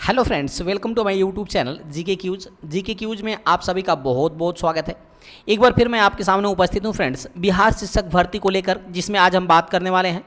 Hello friends, welcome to my YouTube channel GK quiz में आप सभी का बहुत बहुत स्वागत है। एक बार फिर मैं आपके सामने उपस्थित हूँ फ्रेंड्स, बिहार शिक्षक भर्ती को लेकर, जिसमें आज हम बात करने वाले हैं।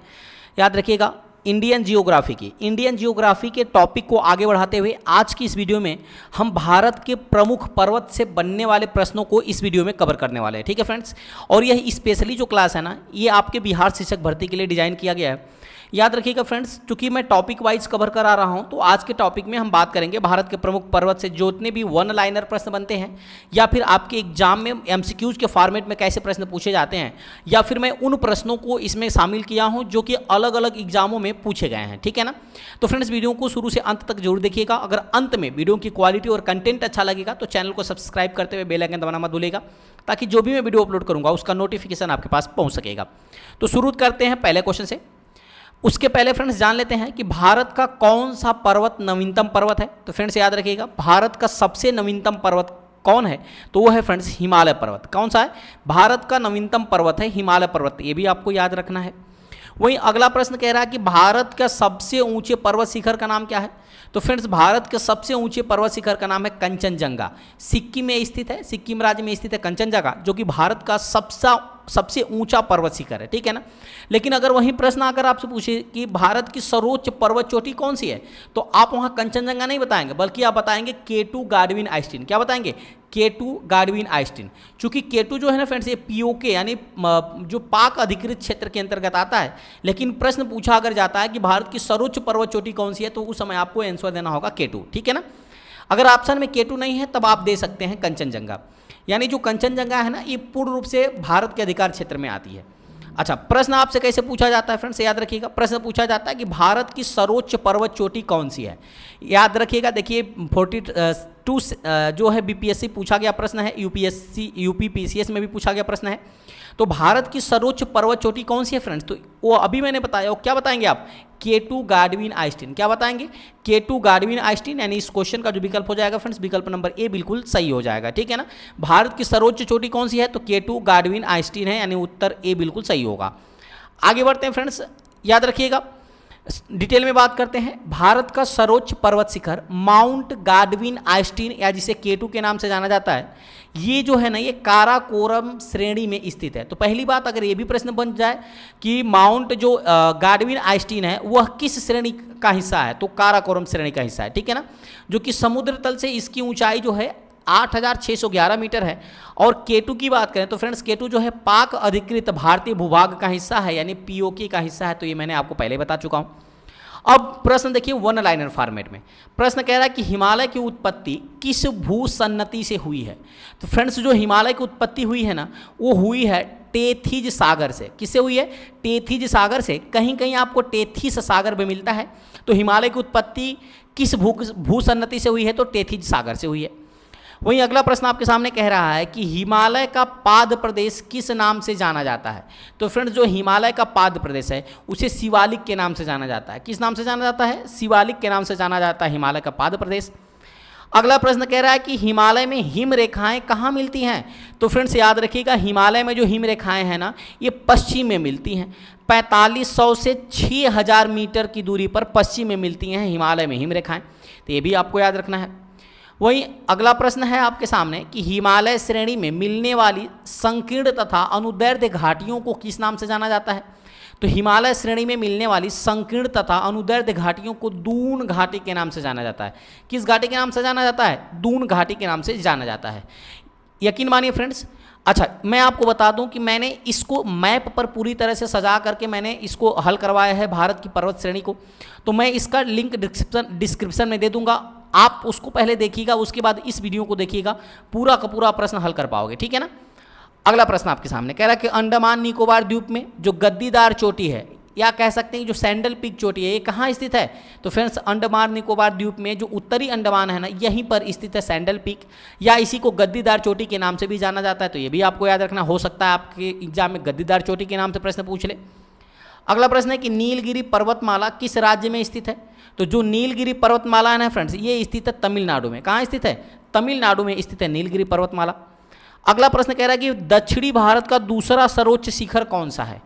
याद रखिएगा, इंडियन जियोग्राफी के टॉपिक को आगे बढ़ाते हुए आज की इस वीडियो में हम भारत के प्रमुख पर्वत से बनने वाले प्रश्नों को इस वीडियो में कवर करने वाले हैं। ठीक है फ्रेंड्स, और यह स्पेशली जो क्लास है ना, ये आपके बिहार शिक्षक भर्ती के लिए डिज़ाइन किया गया है। याद रखिएगा फ्रेंड्स, चूंकि मैं टॉपिक वाइज कवर करा रहा हूं, तो आज के टॉपिक में हम बात करेंगे भारत के प्रमुख पर्वत से जितने भी वन लाइनर प्रश्न बनते हैं, या फिर आपके एग्जाम में एमसीक्यूज के फॉर्मेट में कैसे प्रश्न पूछे जाते हैं, या फिर मैं उन प्रश्नों को इसमें शामिल किया हूं जो कि अलग अलग एग्जामों में पूछे गए हैं। ठीक है ना। तो फ्रेंड्स, वीडियो को शुरू से अंत तक जरूर देखिएगा। अगर अंत में वीडियो की क्वालिटी और कंटेंट अच्छा लगेगा तो चैनल को सब्सक्राइब करते हुए बेल आइकन दबाना मत भूलिएगा, ताकि जो भी मैं वीडियो अपलोड करूंगा उसका नोटिफिकेशन आपके पास पहुंच सकेगा। तो शुरू करते हैं पहले क्वेश्चन से। उसके पहले फ्रेंड्स जान लेते हैं कि भारत का कौन सा पर्वत नवीनतम पर्वत है। तो फ्रेंड्स याद रखिएगा, भारत का सबसे नवीनतम पर्वत कौन है, तो वो है फ्रेंड्स हिमालय पर्वत। कौन सा है? भारत का नवीनतम पर्वत है हिमालय पर्वत, ये भी आपको याद रखना है। वहीं अगला प्रश्न कह रहा है कि भारत का सबसे ऊंचे पर्वत शिखर का नाम क्या है। तो फ्रेंड्स, भारत के सबसे ऊंचे पर्वत शिखर का नाम है कंचनजंगा। सिक्किम में स्थित है, सिक्किम राज्य में स्थित है कंचनजंगा, जो कि भारत का सबसे ऊंचा पर्वत शिखर है। ठीक है ना। लेकिन अगर वही प्रश्न आकर आपसे पूछे कि भारत की सर्वोच्च पर्वत चोटी कौन सी है, तो आप वहां कंचनजंगा नहीं बताएंगे, बल्कि आप बताएंगे K2 गाडविन आइस्टीन। क्या बताएंगे? K2 गाडविन Einstein. चूंकि K2 जो है ना फ्रेंड्स, ये POK यानी जो पाक अधिकृत क्षेत्र के अंतर्गत आता है। लेकिन प्रश्न पूछा अगर जाता है कि भारत की सर्वोच्च पर्वत चोटी कौन सी है, तो उस समय आपको आंसर देना होगा K2। ठीक है ना। अगर ऑप्शन में K2 नहीं है, तब आप दे सकते हैं कंचनजंगा। यानी जो कंचनजंगा है ना, ये पूर्ण रूप से भारत के अधिकार क्षेत्र में आती है। अच्छा, प्रश्न आपसे कैसे पूछा जाता है फ्रेंड्स, याद रखिएगा। प्रश्न पूछा जाता है कि भारत की सर्वोच्च पर्वत चोटी कौन सी है। याद रखिएगा, देखिए 42 जो है बीपीएससी पूछा गया प्रश्न है, यूपी पीसीएस में भी पूछा गया प्रश्न है। तो भारत की सर्वोच्च पर्वत चोटी कौन सी है फ्रेंड्स, तो वो अभी मैंने बताया। वो क्या बताएंगे आप? K2 गाडविन Einstein. क्या बताएंगे? K2 गाडविन Einstein. यानी इस क्वेश्चन का जो विकल्प हो जाएगा फ्रेंड्स, विकल्प नंबर ए बिल्कुल सही हो जाएगा। ठीक है ना। भारत की सर्वोच्च चोटी कौन सी है, तो K2 गाडविन आइस्टीन है, यानी उत्तर ए बिल्कुल सही होगा। आगे बढ़ते हैं फ्रेंड्स, याद रखिएगा, डिटेल में बात करते हैं। भारत का सर्वोच्च पर्वत शिखर माउंट गाडविन आइस्टीन, या जिसे K2 के नाम से जाना जाता है, ये जो है ना, ये काराकोरम श्रेणी में स्थित है। तो पहली बात, अगर ये भी प्रश्न बन जाए कि माउंट जो गाडविन आइस्टीन है वह किस श्रेणी का हिस्सा है, तो काराकोरम श्रेणी का हिस्सा है। ठीक है ना। जो कि समुद्र तल से इसकी ऊंचाई जो है 8611 मीटर है। और K2 की बात करें तो फ्रेंड्स, K2 जो है पाक अधिकृत भारतीय भूभाग का हिस्सा है, यानी POK का हिस्सा है। तो ये मैंने आपको पहले बता चुका हूँ। अब प्रश्न देखिए वन लाइनर फॉर्मेट में। प्रश्न कह रहा है कि हिमालय की उत्पत्ति किस भूसन्नति से हुई है। तो फ्रेंड्स, जो हिमालय की उत्पत्ति हुई है ना, वो हुई है टेथिज सागर से। किससे हुई है? टेथिज सागर से। कहीं कहीं आपको टेथिस सागर भी मिलता है। तो हिमालय की उत्पत्ति किस भूसन्नति से हुई है, तो टेथिज सागर से हुई है। वहीं अगला प्रश्न आपके सामने कह रहा है कि हिमालय का पाद प्रदेश किस नाम से जाना जाता है। तो फ्रेंड्स, जो हिमालय का पाद प्रदेश है उसे शिवालिक के नाम से जाना जाता है। किस नाम से जाना जाता है? शिवालिक के नाम से जाना जाता है हिमालय का पाद प्रदेश। अगला प्रश्न कह रहा है कि हिमालय में हिम रेखाएं कहाँ मिलती हैं। तो फ्रेंड्स याद रखिएगा, हिमालय में जो हिम रेखाएं हैं ना, ये पश्चिम में मिलती हैं। 4500 से 6000 मीटर की दूरी पर पश्चिम में मिलती हैं हिमालय में हिम रेखाएं। तो ये भी आपको याद रखना है। वहीं अगला प्रश्न है आपके सामने कि हिमालय श्रेणी में मिलने वाली संकीर्ण तथा अनुदैर्ध्य घाटियों को किस नाम से जाना जाता है। तो हिमालय श्रेणी में मिलने वाली संकीर्ण तथा अनुदैर्ध्य घाटियों को दून घाटी के नाम से जाना जाता है। किस घाटी के नाम से जाना जाता है? दून घाटी के नाम से जाना जाता है। यकीन मानिए फ्रेंड्स। अच्छा, मैं आपको बता दूं कि मैंने इसको मैप पर पूरी तरह से सजा करके मैंने इसको हल करवाया है, भारत की पर्वत श्रेणी को। तो मैं इसका लिंक डिस्क्रिप्शन में दे दूंगा, आप उसको पहले देखिएगा, उसके बाद इस वीडियो को देखिएगा, पूरा का पूरा प्रश्न हल कर पाओगे। ठीक है ना। अगला प्रश्न आपके सामने कह रहा है कि अंडमान निकोबार द्वीप में जो गद्दीदार चोटी है, या कह सकते हैं जो सैंडल पीक चोटी है, ये कहाँ स्थित है। तो फ्रेंड्स, अंडमान निकोबार द्वीप में जो उत्तरी अंडमान है ना, यहीं पर स्थित है सैंडल पीक, या इसी को गद्दीदार चोटी के नाम से भी जाना जाता है। तो ये भी आपको याद रखना। हो सकता है आपके एग्जाम में गद्दीदार चोटी के नाम से प्रश्न पूछ ले। अगला प्रश्न है कि नीलगिरी पर्वतमाला किस राज्य में स्थित है। तो जो नीलगिरी पर्वतमाला है ना फ्रेंड्स, ये स्थित है तमिलनाडु में। कहाँ स्थित है? तमिलनाडु में स्थित है नीलगिरी पर्वतमाला। अगला प्रश्न कह रहा है कि दक्षिणी भारत का दूसरा सर्वोच्च शिखर कौन सा है।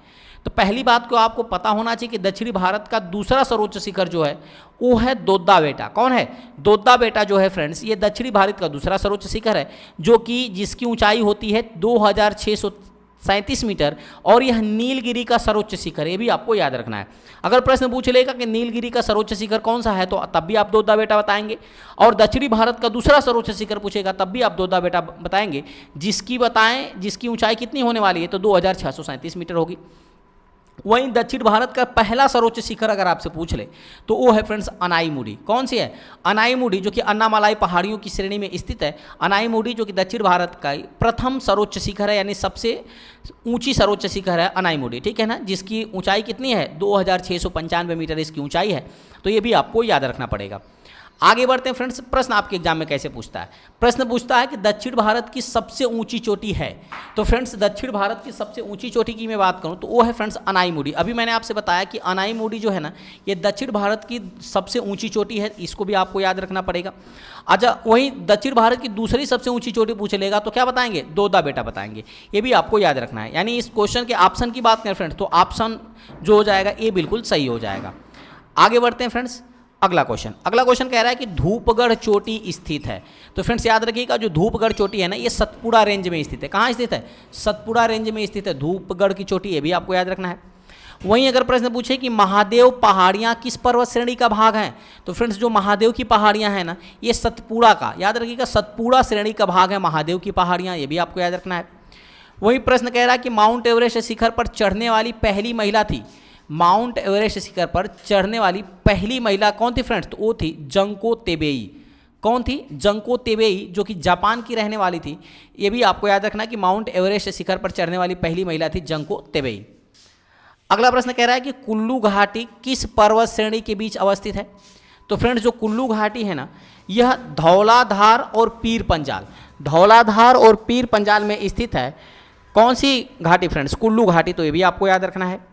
तो पहली बात को आपको पता होना चाहिए कि दक्षिणी भारत का दूसरा सर्वोच्च शिखर जो है वो है दोद्दा बेटा। कौन है? दोद्दा बेटा जो है फ्रेंड्स, ये दक्षिणी भारत का दूसरा सर्वोच्च शिखर है, जो कि जिसकी ऊंचाई होती है 2637 मीटर, और यह नीलगिरी का सर्वोच्च शिखर है। ये भी आपको याद रखना है। अगर प्रश्न पूछ लेगा कि नीलगिरी का सर्वोच्च शिखर कौन सा है, तो तब भी आप दोद्दा बेटा बताएंगे, और दक्षिणी भारत का दूसरा सर्वोच्च शिखर पूछेगा तब भी आप दोद्दा बेटा बताएंगे। जिसकी ऊंचाई कितनी होने वाली है, तो 2637 मीटर होगी। वहीं दक्षिण भारत का पहला सर्वोच्च शिखर अगर आपसे पूछ ले तो वो है फ्रेंड्स अनाईमुडी। कौन सी है? अनाईमुडी, जो कि अन्नामलाई पहाड़ियों की श्रेणी में स्थित है। अनाईमुडी जो कि दक्षिण भारत का प्रथम सर्वोच्च शिखर है, यानी सबसे ऊंची सर्वोच्च शिखर है अनाईमुडी, ठीक है ना, जिसकी ऊंचाई कितनी है? 2695 मीटर इसकी ऊंचाई है। तो ये भी आपको याद रखना पड़ेगा। आगे बढ़ते हैं फ्रेंड्स। प्रश्न आपके एग्जाम में कैसे पूछता है? प्रश्न पूछता है कि दक्षिण भारत की सबसे ऊंची चोटी है। तो फ्रेंड्स दक्षिण भारत की सबसे ऊंची चोटी की मैं बात करूं तो वो है फ्रेंड्स अनाईमुडी। अभी मैंने आपसे बताया कि अनाईमुडी जो है ना, ये दक्षिण भारत की सबसे ऊंची चोटी है, इसको भी आपको याद रखना पड़ेगा। अच्छा, वहीं दक्षिण भारत की दूसरी सबसे ऊंची चोटी पूछ लेगा तो क्या बताएंगे? दोद्दा बेटा बताएंगे। ये भी आपको याद रखना है। यानी इस क्वेश्चन के ऑप्शन की बात करें फ्रेंड्स, तो ऑप्शन जो हो जाएगा ये बिल्कुल सही हो जाएगा। आगे बढ़ते हैं फ्रेंड्स। अगला क्वेश्चन कह रहा है कि धूपगढ़ चोटी स्थित है। तो फ्रेंड्स याद रखिएगा, जो धूपगढ़ चोटी है ना, ये सतपुड़ा रेंज में स्थित है। कहाँ स्थित है? सतपुड़ा रेंज में स्थित है धूपगढ़ की चोटी, ये भी आपको याद रखना है। वहीं अगर प्रश्न पूछे कि महादेव पहाड़ियाँ किस पर्वत श्रेणी का भाग हैं, तो फ्रेंड्स जो महादेव की पहाड़ियाँ हैं ना, ये सतपुड़ा का, याद रखिएगा, सतपुड़ा श्रेणी का भाग है महादेव की पहाड़ियाँ, ये भी आपको याद रखना है। वही प्रश्न कह रहा है कि माउंट एवरेस्ट शिखर पर चढ़ने वाली पहली महिला थी। माउंट एवरेस्ट शिखर पर चढ़ने वाली पहली महिला कौन थी फ्रेंड्स? तो वो थी जंको तेबेई। कौन थी? जंको तेबेई, जो कि जापान की रहने वाली थी। ये भी आपको याद रखना कि माउंट एवरेस्ट शिखर पर चढ़ने वाली पहली महिला थी जंको तेबेई। अगला प्रश्न कह रहा है कि कुल्लू घाटी किस पर्वत श्रेणी के बीच अवस्थित है। तो फ्रेंड्स जो कुल्लू घाटी है ना, यह धौलाधार और पीर पंजाल में स्थित है। कौन सी घाटी फ्रेंड्स? कुल्लू घाटी। तो ये भी आपको याद रखना है।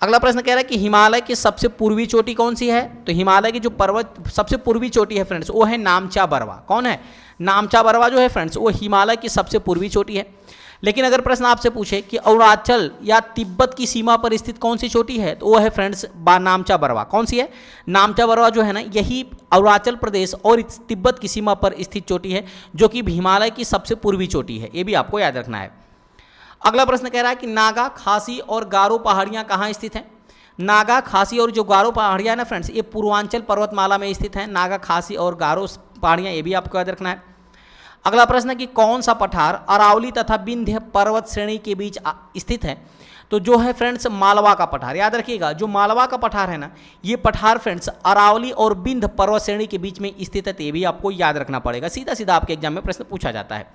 अगला प्रश्न कह रहा है कि हिमालय की सबसे पूर्वी चोटी कौन सी है। तो हिमालय की जो पर्वत सबसे पूर्वी चोटी है फ्रेंड्स, वो है नामचा बरवा। कौन है? नामचा बरवा जो है फ्रेंड्स, वो हिमालय की सबसे पूर्वी चोटी है। लेकिन अगर प्रश्न आपसे पूछे कि अरुणाचल या तिब्बत की सीमा पर स्थित कौन सी चोटी है, तो वो है फ्रेंड्स नामचा बरवा। कौन सी है? नामचा बरवा जो है ना, यही अरुणाचल प्रदेश और तिब्बत की सीमा पर स्थित चोटी है, जो कि हिमालय की सबसे पूर्वी चोटी है। ये भी आपको याद रखना है। अगला प्रश्न कह रहा है कि नागा, खासी और गारो पहाड़ियाँ कहाँ स्थित हैं। नागा, खासी और जो गारो पहाड़ियाँ ना फ्रेंड्स, ये पूर्वांचल पर्वतमाला में स्थित हैं। नागा, खासी और गारो पहाड़ियाँ, ये भी आपको याद रखना है। अगला प्रश्न कि कौन सा पठार अरावली तथा विंध्य पर्वत श्रेणी के बीच स्थित है। तो जो है फ्रेंड्स मालवा का पठार। याद रखिएगा, जो मालवा का पठार है ना, ये पठार फ्रेंड्स अरावली और विंध्य पर्वत श्रेणी के बीच में स्थित है। तो ये भी आपको याद रखना पड़ेगा, सीधा सीधा आपके एग्जाम में प्रश्न पूछा जाता है।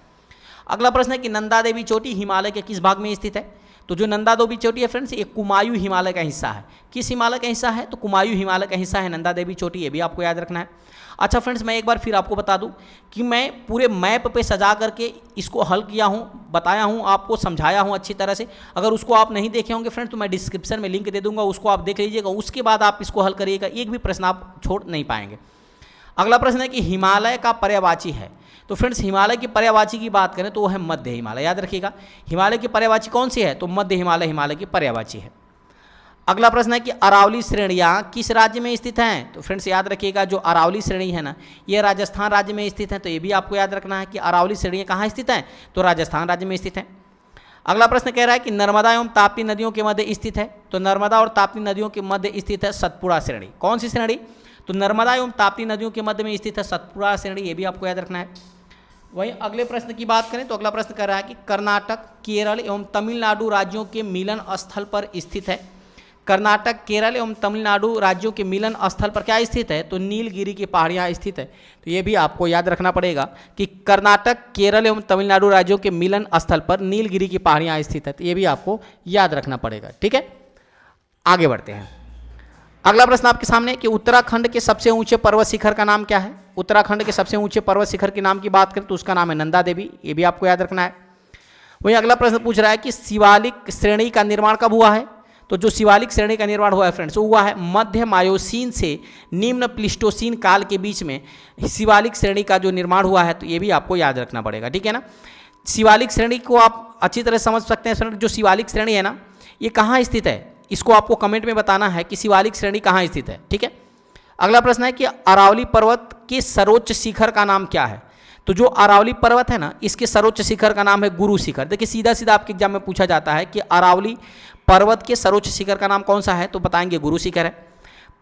अगला प्रश्न है कि नंदा देवी चोटी हिमालय के किस भाग में स्थित है। तो जो नंदा देवी चोटी है फ्रेंड्स, ये कुमायूं हिमालय का हिस्सा है। किस हिमालय का हिस्सा है? तो कुमायूं हिमालय का हिस्सा है नंदा देवी चोटी, ये भी आपको याद रखना है। अच्छा फ्रेंड्स, मैं एक बार फिर आपको बता दूं कि मैं पूरे मैप पे सजा करके इसको हल किया हूं, बताया हूं, आपको समझाया हूं अच्छी तरह से। अगर उसको आप नहीं देखे होंगे फ्रेंड्स, तो मैं डिस्क्रिप्शन में लिंक दे दूंगा, उसको आप देख लीजिएगा। उसके बाद आप इसको हल करिएगा, एक भी प्रश्न आप छोड़ नहीं पाएंगे। अगला प्रश्न है कि हिमालय का पर्यायवाची है। तो फ्रेंड्स हिमालय की पर्यायवाची की बात करें तो वो है मध्य हिमालय। याद रखिएगा, हिमालय की पर्यायवाची कौन सी है? तो मध्य हिमालय हिमालय की पर्यायवाची है। अगला प्रश्न है कि अरावली श्रेणियाँ किस राज्य में स्थित हैं। तो फ्रेंड्स याद रखिएगा, जो अरावली श्रेणी है ना, ये राजस्थान राज्य में स्थित है। तो ये भी आपको याद रखना है कि अरावली श्रेणियाँ कहाँ स्थित हैं, तो राजस्थान राज्य में स्थित हैं। अगला प्रश्न कह रहा है कि नर्मदा एवं ताप्ती नदियों के मध्य स्थित है। तो नर्मदा और ताप्ती नदियों के मध्य स्थित है सतपुड़ा श्रेणी। कौन सी श्रेणी? तो नर्मदा एवं ताप्ती नदियों के मध्य में स्थित है सतपुड़ा श्रेणी, ये भी आपको याद रखना है। वहीं अगले प्रश्न की बात करें तो अगला प्रश्न कर रहा है कि कर्नाटक, केरल एवं तमिलनाडु राज्यों के मिलन स्थल पर स्थित है। कर्नाटक, केरल एवं तमिलनाडु राज्यों के मिलन स्थल पर क्या स्थित है? तो नीलगिरी की पहाड़ियाँ स्थित है। तो ये भी आपको याद रखना पड़ेगा कि कर्नाटक, केरल एवं तमिलनाडु राज्यों के मिलन स्थल पर नीलगिरी की पहाड़ियाँ स्थित है। तो ये भी आपको याद रखना पड़ेगा, ठीक है। आगे बढ़ते हैं। अगला प्रश्न आपके सामने कि उत्तराखंड के सबसे ऊंचे पर्वत शिखर का नाम क्या है। उत्तराखंड के सबसे ऊंचे पर्वत शिखर के नाम की बात करें तो उसका नाम है नंदा देवी, ये भी आपको याद रखना है। वहीं अगला प्रश्न पूछ रहा है कि शिवालिक श्रेणी का निर्माण कब हुआ है। तो जो शिवालिक श्रेणी का निर्माण हुआ है फ्रेंड्स, वो हुआ है मध्य मायोसीन से निम्न प्लिस्टोसीन काल के बीच में शिवालिक श्रेणी का जो निर्माण हुआ है। तो ये भी आपको याद रखना पड़ेगा, ठीक है ना। शिवालिक श्रेणी को आप अच्छी तरह समझ सकते हैं फ्रेंड। जो शिवालिक श्रेणी है ना, ये कहाँ स्थित है? इसको आपको कमेंट में बताना है कि शिवालिक श्रेणी कहाँ स्थित है। ठीक है, अगला प्रश्न है कि अरावली पर्वत के सर्वोच्च शिखर का नाम क्या है। तो जो अरावली पर्वत है ना, इसके सर्वोच्च शिखर का नाम है गुरु शिखर। देखिए सीधा सीधा आपके एग्जाम में पूछा जाता है कि अरावली पर्वत के सर्वोच्च शिखर का नाम कौन सा है, तो बताएंगे गुरु शिखर है।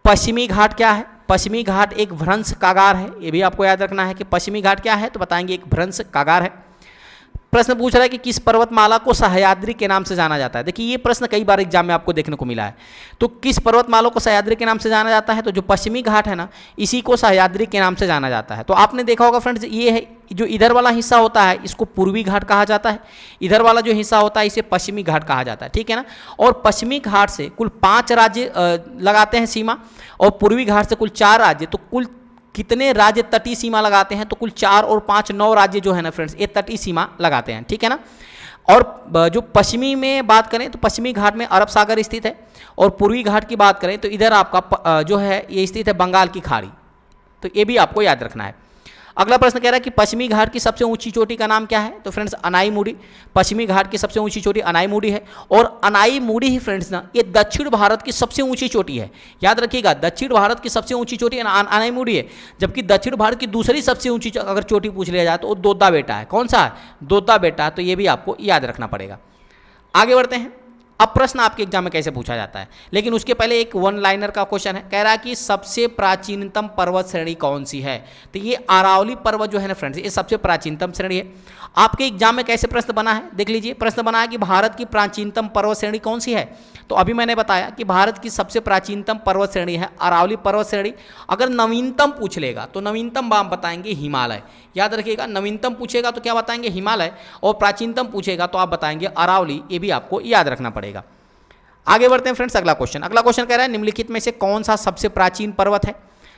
पश्चिमी घाट क्या है, पश्चिमी घाट एक भ्रंश कागार है, ये भी आपको याद रखना है कि पश्चिमी घाट क्या है, तो बताएंगे एक भ्रंश कागार है। प्रश्न पूछ रहा है कि किस पर्वतमाला को सह्याद्री के नाम से जाना जाता है। देखिए ये प्रश्न कई बार एग्जाम में आपको देखने को मिला है। तो किस पर्वतमाला को सह्याद्री के नाम से जाना जाता है, तो जो पश्चिमी घाट है ना, इसी को सह्याद्री के नाम से जाना जाता है। तो आपने देखा होगा फ्रेंड्स, ये है जो इधर वाला हिस्सा होता है इसको पूर्वी घाट कहा जाता है, इधर वाला जो हिस्सा होता है इसे पश्चिमी घाट कहा जाता है। ठीक है ना, और पश्चिमी घाट से कुल 5 राज्य लगाते हैं सीमा, और पूर्वी घाट से कुल 4 राज्य। तो कुल कितने राज्य तटीय सीमा लगाते हैं, तो कुल 4 और 5 9 राज्य जो है ना फ्रेंड्स, ये तटीय सीमा लगाते हैं। ठीक है ना, और जो पश्चिमी में बात करें तो पश्चिमी घाट में अरब सागर स्थित है, और पूर्वी घाट की बात करें तो इधर आपका जो है ये स्थित है बंगाल की खाड़ी। तो ये भी आपको याद रखना है। अगला प्रश्न कह रहा है कि पश्चिमी घाट की सबसे ऊंची चोटी का नाम क्या है, तो फ्रेंड्स अनाईमुड़ी। पश्चिमी घाट की सबसे ऊंची चोटी अनाईमुड़ी है, और अनाईमुड़ी ही फ्रेंड्स ना ये दक्षिण भारत की सबसे ऊंची चोटी है। याद रखिएगा, दक्षिण भारत की सबसे ऊंची चोटी अनाईमुड़ी है, जबकि दक्षिण भारत की दूसरी सबसे ऊंची अगर चोटी पूछ लिया जाए तो वो दोद्दा बेटा है। कौन सा है, दोद्दा बेटा। तो ये भी आपको याद रखना पड़ेगा। आगे बढ़ते हैं। अब प्रश्न आपके एग्जाम में कैसे पूछा जाता है, लेकिन उसके पहले एक वन लाइनर का क्वेश्चन है। कह रहा है कि सबसे प्राचीनतम पर्वत श्रेणी कौन सी है, तो ये अरावली पर्वत जो है ना फ्रेंड्स, ये सबसे प्राचीनतम श्रेणी है। आपके एग्जाम में कैसे प्रश्न बना है, देख लीजिए। प्रश्न बना है कि भारत की प्राचीनतम पर्वत श्रेणी कौन सी है। तो अभी मैंने बताया कि भारत की सबसे प्राचीनतम पर्वत श्रेणी है अरावली पर्वत श्रेणी। अगर नवीनतम पूछ लेगा तो नवीनतम आप बताएंगे हिमालय। याद रखिएगा, नवीनतम पूछेगा तो क्या बताएंगे, हिमालय, और प्राचीनतम पूछेगा तो आप बताएंगे अरावली। ये भी आपको याद रखना पड़ेगा। आगे बढ़ते हैं फ्रेंड्स। अगला क्वेश्चन कह रहा है निम्नलिखित में से कौन सा सबसे प्राचीन पर्वत है।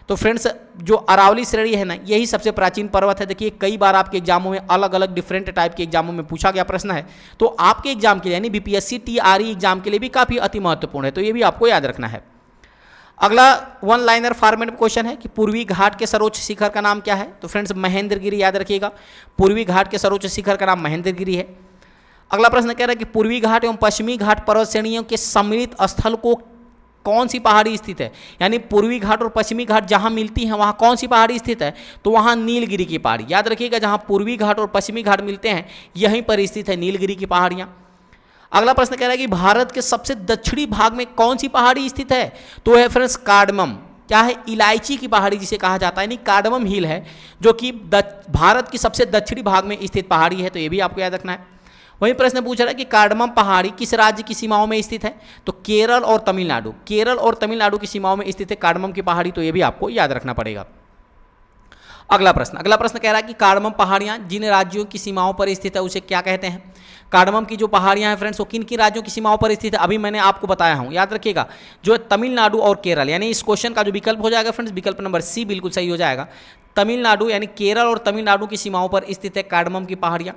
तो फ्रेंड्स जो अरावली श्रेणी है ना, यही सबसे प्राचीन पर्वत है। देखिए कई बार आपके एग्जामों में अलग अलग डिफरेंट टाइप के एग्जामों में पूछा गया प्रश्न है, तो आपके एग्जाम के लिए यानी बीपीएससी टीआरई एग्जाम के लिए भी काफ़ी अति महत्वपूर्ण है। तो ये भी आपको याद रखना है। अगला वन लाइनर फॉर्मेट में क्वेश्चन है कि पूर्वी घाट के सर्वोच्च शिखर का नाम क्या है। तो फ्रेंड्स महेंद्रगिरी। याद रखिएगा, पूर्वी घाट के सर्वोच्च शिखर का नाम महेंद्रगिरी है। अगला प्रश्न कह रहा है कि पूर्वी घाट एवं पश्चिमी घाट पर्वत श्रेणियों के सम्मिलित स्थल को कौन सी पहाड़ी स्थित है, यानी पूर्वी घाट और पश्चिमी घाट जहां मिलती हैं वहां कौन सी पहाड़ी स्थित है, तो वहां नीलगिरी की पहाड़ी। याद रखिएगा, जहां पूर्वी घाट और पश्चिमी घाट मिलते हैं यहीं पर स्थित है नीलगिरी की पहाड़ियां। अगला प्रश्न कह रहा है कि भारत के सबसे दक्षिणी भाग में कौन सी पहाड़ी स्थित है, तो है फ्रेंड्स कार्डमम। क्या है, इलायची की पहाड़ी जिसे कहा जाता है, यानी कार्डमम हिल है, जो कि भारत की सबसे दक्षिणी भाग में स्थित पहाड़ी है। तो ये भी आपको याद रखना है। वहीं प्रश्न पूछ रहा है कि कार्डमम पहाड़ी किस राज्य की सीमाओं में स्थित है, तो केरल और तमिलनाडु। केरल और तमिलनाडु की सीमाओं में स्थित है कार्डमम की पहाड़ी। तो ये भी आपको याद रखना पड़ेगा। अगला प्रश्न कह रहा है कि कार्डमम पहाड़ियां जिन राज्यों की सीमाओं पर स्थित है उसे क्या कहते हैं। कार्डमम की जो पहाड़ियां हैं फ्रेंड्स, वो किन किन राज्यों की सीमाओं पर स्थित है, अभी मैंने आपको बताया हूं। याद रखिएगा, जो तमिलनाडु और केरल, यानी इस क्वेश्चन का जो विकल्प हो जाएगा फ्रेंड्स, विकल्प नंबर सी बिल्कुल सही हो जाएगा। तमिलनाडु यानी केरल और तमिलनाडु की सीमाओं पर स्थित है कार्डमम की पहाड़ियां।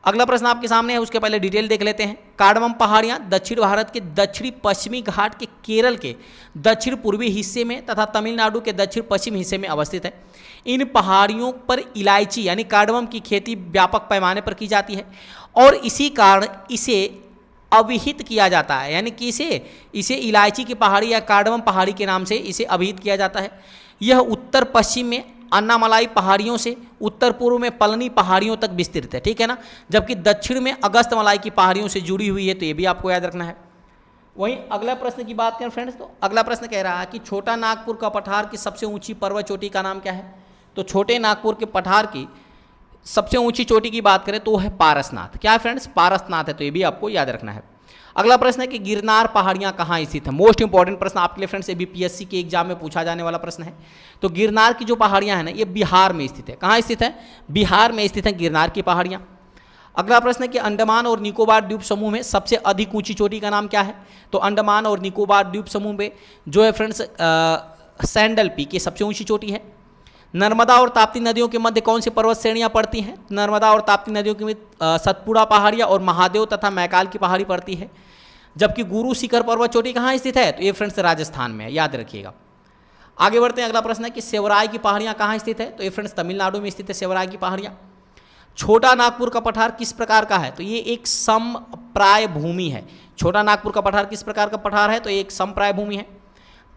अगला प्रश्न आपके सामने है, उसके पहले डिटेल देख लेते हैं। कार्डमम पहाड़ियां दक्षिण भारत के दक्षिणी पश्चिमी घाट के केरल के दक्षिण पूर्वी हिस्से में तथा तमिलनाडु के दक्षिण पश्चिम हिस्से में अवस्थित है। इन पहाड़ियों पर इलायची यानी कार्डमम की खेती व्यापक पैमाने पर की जाती है, और इसी कारण इसे अभिहित किया जाता है, यानी कि इसे इलायची की पहाड़ी या कार्डमम पहाड़ी के नाम से इसे अभिहित किया जाता है। यह उत्तर पश्चिम में अन्नामलाई पहाड़ियों से उत्तर पूर्व में पलनी पहाड़ियों तक विस्तृत है। ठीक है ना, जबकि दक्षिण में अगस्त्यमलाई की पहाड़ियों से जुड़ी हुई है। तो ये भी आपको याद रखना है। वहीं अगला प्रश्न की बात करें फ्रेंड्स, तो अगला प्रश्न कह रहा है कि छोटा नागपुर का पठार की सबसे ऊंची पर्वत चोटी का नाम क्या है। तो छोटे नागपुर के पठार की सबसे ऊंची चोटी की बात करें तो वो है पारसनाथ। क्या है फ्रेंड्स, पारसनाथ है। तो ये भी आपको याद रखना है। अगला प्रश्न है कि गिरनार पहाड़ियां कहाँ स्थित है। मोस्ट इंपॉर्टेंट प्रश्न आपके लिए फ्रेंड्स, बीपीएससी के एग्जाम में पूछा जाने वाला प्रश्न है। तो गिरनार की जो पहाड़ियां हैं ना, ये बिहार में स्थित है। कहाँ स्थित है, बिहार में स्थित है गिरनार की पहाड़ियां। अगला प्रश्न है कि अंडमान और निकोबार द्वीप समूह में सबसे अधिक ऊंची चोटी का नाम क्या है। तो अंडमान और निकोबार द्वीप समूह में जो है फ्रेंड्स सैंडल पीक की सबसे ऊंची चोटी है। नर्मदा और ताप्ती नदियों के मध्य कौन सी पर्वत श्रेणियां पड़ती हैं। नर्मदा और ताप्ती नदियों के मध्य सतपुड़ा पहाड़ियां और महादेव तथा मैकाल की पहाड़ी पड़ती है। जबकि गुरु शिखर पर्वत चोटी कहाँ स्थित है, तो ये फ्रेंड्स राजस्थान में है। याद रखिएगा। आगे बढ़ते हैं। अगला प्रश्न है कि सेवराय की पहाड़ियां कहाँ स्थित है। तो ये फ्रेंड्स तमिलनाडु में स्थित है सेवराय की पहाड़ियां। छोटा नागपुर का पठार किस प्रकार का है? तो ये एक समप्राय भूमि है। छोटा नागपुर का पठार किस प्रकार का पठार है? तो ये एक समप्राय भूमि है।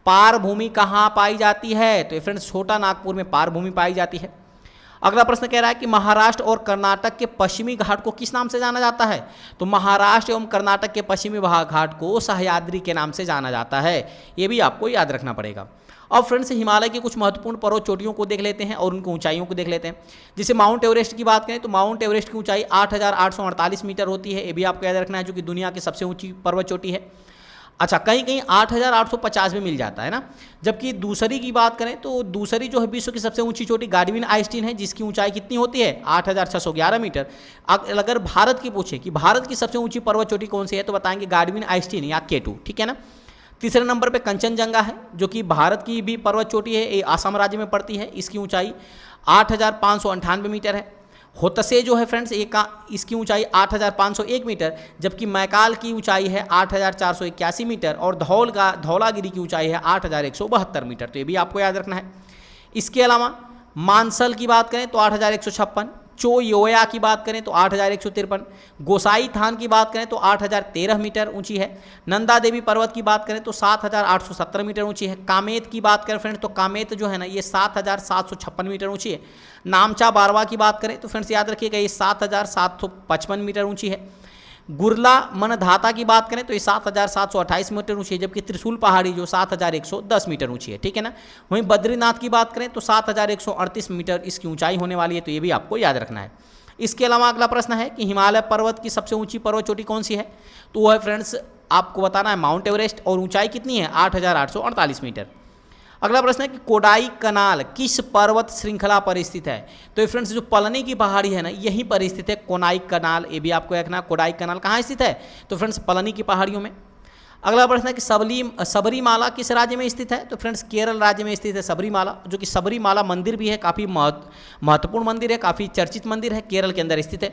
पार भूमि कहाँ पाई जाती है? तो ये फ्रेंड्स छोटा नागपुर में पार भूमि पाई जाती है। अगला प्रश्न कह रहा है कि महाराष्ट्र और कर्नाटक के पश्चिमी घाट को किस नाम से जाना जाता है? तो महाराष्ट्र एवं कर्नाटक के पश्चिमी घाट को सह्याद्री के नाम से जाना जाता है। ये भी आपको याद रखना पड़ेगा। अब फ्रेंड्स हिमालय की कुछ महत्वपूर्ण पर्वत चोटियों को देख लेते हैं और उनकी ऊंचाइयों को देख लेते हैं। जैसे माउंट एवरेस्ट की बात करें तो माउंट एवरेस्ट की ऊंचाई 8,848 मीटर होती है। ये भी आपको याद रखना है, जो कि दुनिया की सबसे ऊंची पर्वत चोटी है। अच्छा, कहीं कहीं 8,850 में मिल जाता है ना। जबकि दूसरी की बात करें तो दूसरी जो है विश्व की सबसे ऊंची चोटी गार्डविन आइस्टीन है, जिसकी ऊंचाई कितनी होती है? 8,611 मीटर। अगर भारत की पूछे कि भारत की सबसे ऊंची पर्वत चोटी कौन सी है, तो बताएंगे गार्डविन आइस्टीन या K2, ठीक है ना। तीसरे नंबर पे कंचनजंगा है, जो कि भारत की भी पर्वत चोटी है, ये आसाम राज्य में पड़ती है। इसकी ऊंचाई 8,598 मीटर है। होतसे जो है फ्रेंड्स इसकी ऊंचाई 8,501 मीटर, जबकि मैकाल की ऊंचाई है 8,481 मीटर और धौलागिरी की ऊंचाई है 8,172 मीटर। तो ये भी आपको याद रखना है। इसके अलावा मानसल की बात करें तो 8,156, चोयोया की बात करें तो 8,153, गोसाई थान की बात करें तो 8,013 मीटर ऊंची है। नंदा देवी पर्वत की बात करें तो 7,817 मीटर ऊंची है। कामेत की बात करें फ्रेंड्स तो कामेत जो है ना ये 7,756 मीटर ऊंची है। नामचा बारवा की बात करें तो फ्रेंड्स याद रखिएगा ये 7,755 मीटर ऊंची है। गुरला मनधाता की बात करें तो ये 7,728 मीटर ऊंची है, जबकि त्रिशूल पहाड़ी जो 7,110 मीटर ऊंची है, ठीक है ना। वहीं बद्रीनाथ की बात करें तो 7,138 मीटर इसकी ऊंचाई होने वाली है। तो ये भी आपको याद रखना है। इसके अलावा अगला प्रश्न है कि हिमालय पर्वत की सबसे ऊंची पर्वत चोटी कौन सी है? तो वो है फ्रेंड्स आपको बताना है माउंट एवरेस्ट, और ऊंचाई कितनी है? 8,848 मीटर। अगला प्रश्न है कि कोडाई कनाल किस पर्वत श्रृंखला पर स्थित है? तो ये फ्रेंड्स जो पलनी की पहाड़ी है ना यहीं पर स्थित है कोडाई कनाल। ये भी आपको देखना, कोडाई कनाल कहाँ स्थित है? तो फ्रेंड्स पलनी की पहाड़ियों में। अगला प्रश्न है कि सबरीमाला किस राज्य में स्थित है? तो फ्रेंड्स केरल राज्य में स्थित है सबरीमाला, जो कि सबरीमाला मंदिर भी है, काफ़ी महत्वपूर्ण मंदिर है, काफ़ी चर्चित मंदिर है, केरल के अंदर स्थित है।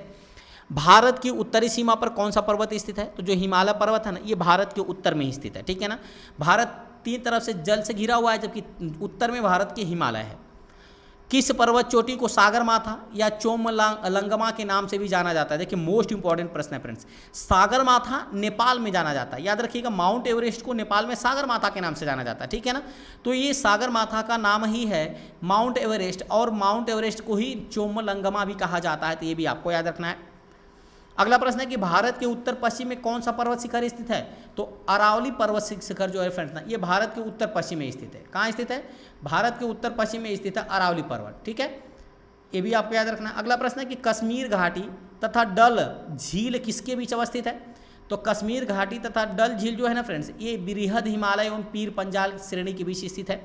भारत की उत्तरी सीमा पर कौन सा पर्वत स्थित है? तो जो हिमालय पर्वत है ना ये भारत के उत्तर में ही स्थित है, ठीक है ना। भारत 3 तरफ से जल से घिरा हुआ है, जबकि उत्तर में भारत के हिमालय है। किस पर्वत चोटी को सागरमाथा या चोमलंगमा के नाम से भी जाना जाता है? देखिए मोस्ट इंपॉर्टेंट प्रश्न है फ्रेंड्स। सागरमाथा नेपाल में जाना जाता है, याद रखिएगा। माउंट एवरेस्ट को नेपाल में सागरमाथा के नाम से जाना जाता है, ठीक है ना। तो ये सागरमाथा का नाम ही है माउंट एवरेस्ट, और माउंट एवरेस्ट को ही चोमलंगमा भी कहा जाता है। तो ये भी आपको याद रखना है। अगला प्रश्न है कि भारत के उत्तर पश्चिम में कौन सा पर्वत शिखर स्थित है? तो अरावली पर्वत शिखर जो है फ्रेंड्स ना ये भारत के उत्तर पश्चिम में स्थित है। कहाँ स्थित है? भारत के उत्तर पश्चिम में स्थित है अरावली पर्वत, ठीक है। ये भी आपको याद रखना है। अगला प्रश्न है कि कश्मीर घाटी तथा डल झील किसके बीच अवस्थित है? तो कश्मीर घाटी तथा डल झील जो है ना फ्रेंड्स ये बृहद हिमालय एवं पीर पंजाल श्रेणी के बीच स्थित है।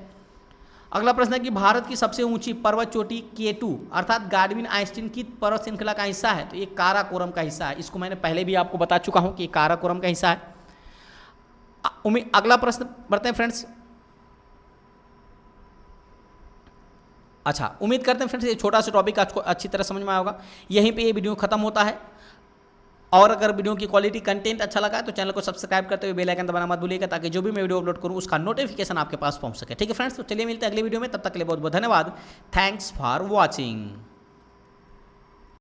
अगला प्रश्न है कि भारत की सबसे ऊंची पर्वत चोटी K2 अर्थात गार्डविन आइस्टीन की पर्वत श्रृंखला का हिस्सा है? तो ये काराकोरम का हिस्सा है। इसको मैंने पहले भी आपको बता चुका हूं कि काराकोरम का हिस्सा है। अगला प्रश्न बढ़ते हैं फ्रेंड्स। अच्छा, उम्मीद करते हैं फ्रेंड्स ये छोटा सा टॉपिक आपको अच्छी तरह समझ में आया होगा। यहीं पे ये वीडियो खत्म होता है, और अगर वीडियो की क्वालिटी कंटेंट अच्छा लगा है तो चैनल को सब्सक्राइब करते हुए बेल आइकन दबाना मत भूलिएगा, ताकि जो भी मैं वीडियो अपलोड करूँ उसका नोटिफिकेशन आपके पास पहुंच सके, ठीक है फ्रेंड्स। तो चलिए मिलते हैं अगले वीडियो में, तब तक के लिए बहुत बहुत धन्यवाद। Thanks for watching.